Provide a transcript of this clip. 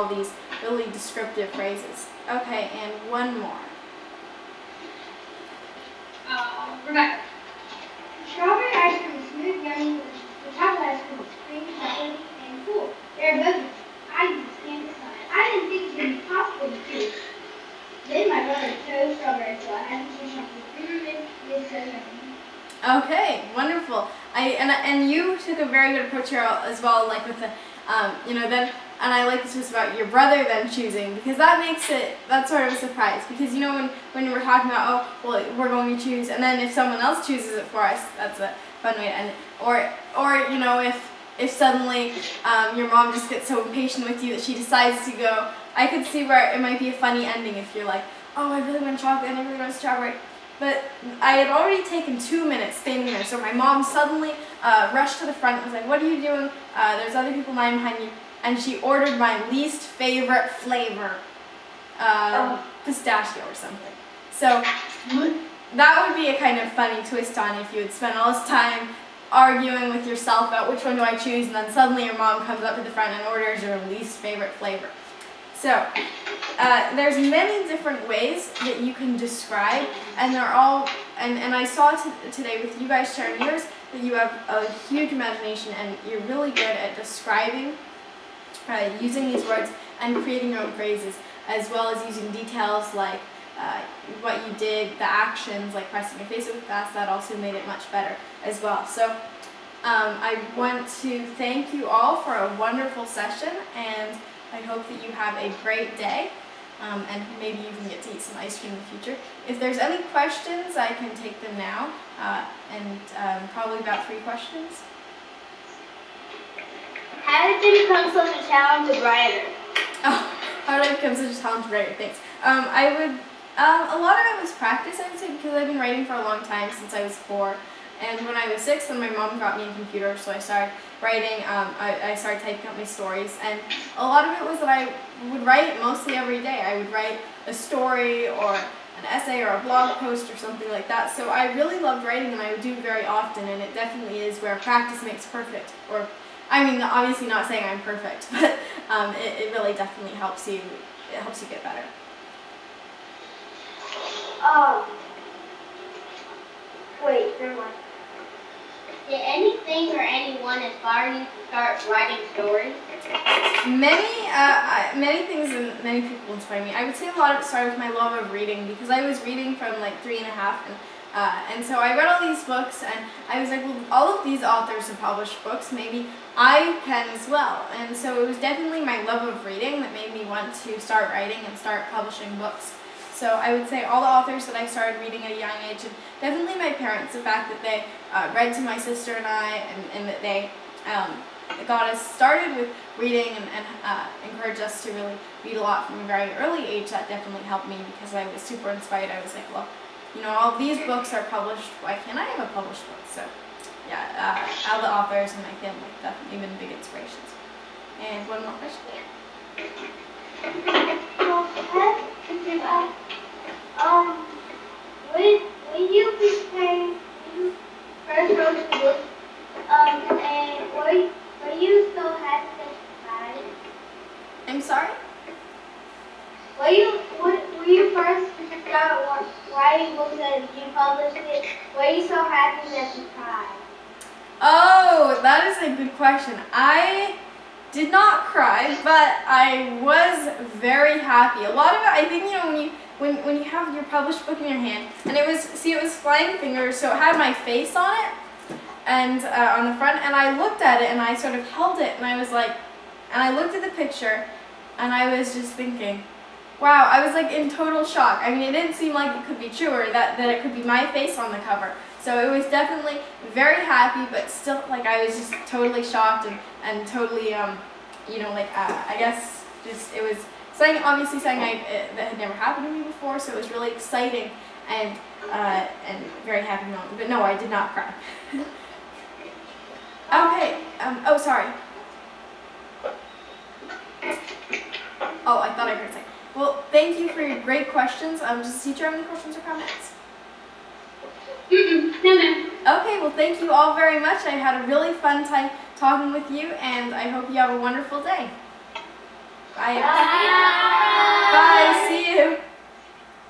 all these really descriptive phrases. Okay, and one more. Rebecca. Strawberry ice cream is smooth, yummy, delicious. The chocolate ice cream is creamy, chocolatey, and cool. They're both I just can't decide. I didn't think it would be possible to choose. Then my brother chose strawberry, so I had to choose something. It's so yummy. Okay, wonderful. And you took a very good approach here as well, like with the, and I like this was about your brother then choosing, because that's sort of a surprise, because when we're talking about, oh, well, we're going to choose, and then if someone else chooses it for us, that's a fun way to end it. Or if suddenly your mom just gets so impatient with you that she decides to go, I could see where it might be a funny ending if you're like, oh, I really want chocolate and I really want strawberry. But I had already taken 2 minutes standing there, so my mom suddenly rushed to the front and was like, what are you doing? There's other people lying behind you. And she ordered my least favorite flavor, pistachio or something. So that would be a kind of funny twist on if you would spend all this time arguing with yourself about which one do I choose, and then suddenly your mom comes up to the front and orders your least favorite flavor. So there's many different ways that you can describe, and they're all, and I saw today with you guys sharing yours that you have a huge imagination and you're really good at describing, using these words and creating your own phrases, as well as using details like what you did, the actions like pressing your face really fast. That also made it much better as well. So I want to thank you all for a wonderful session, and I hope that you have a great day, and maybe you can get to eat some ice cream in the future. If there's any questions, I can take them now, and probably about 3 questions. How did you become such a talented writer? Oh, how did I become such a talented writer? Thanks. A lot of it was practice, I would say, because I've been writing for a long time, since I was 4. And when I was 6, then my mom got me a computer, so I started writing. I started typing up my stories, and a lot of it was that I would write mostly every day. I would write a story or an essay or a blog post or something like that. So I really loved writing, and I would do it very often, and it definitely is where practice makes perfect. Or, I mean, obviously not saying I'm perfect, but it really definitely helps you. It helps you get better. Wait, never mind. Did anything or anyone inspire you to start writing stories? Many things and many people inspire me. I would say a lot of it started with my love of reading, because I was reading from like 3 and a half, and so I read all these books, and I was like, well, all of these authors have published books, maybe I can as well. And so it was definitely my love of reading that made me want to start writing and start publishing books. So I would say all the authors that I started reading at a young age, and definitely my parents, the fact that they read to my sister and I, and that they got us started with reading and encouraged us to really read a lot from a very early age. That definitely helped me, because I was super inspired. I was like, well, all these books are published, why can't I have a published book? So yeah, all the authors in my family have definitely been big inspirations. And one more question. When you became, you first wrote the book, and were you so happy that you cried? I'm sorry? When you first started writing books and you published it, were you so happy that you cried? Oh, that is a good question. I did not cry, but I was very happy. A lot of it, I think, when you have your published book in your hand, and it was Flying Fingers, so it had my face on it, and on the front, and I looked at it, and I sort of held it, and I was like, and I looked at the picture, and I was just thinking, wow, I was like in total shock. I mean, it didn't seem like it could be true, or that it could be my face on the cover. So it was definitely very happy, but still, like, I was just totally shocked and totally, I guess just, it was obviously something that had never happened to me before, so it was really exciting and very happy moment. But no, I did not cry. Okay, oh, sorry. Oh, I thought I heard something. Well, thank you for your great questions. Does the teacher have any questions or comments? No, ma'am. Okay, well, thank you all very much. I had a really fun time talking with you, and I hope you have a wonderful day. Bye. Bye.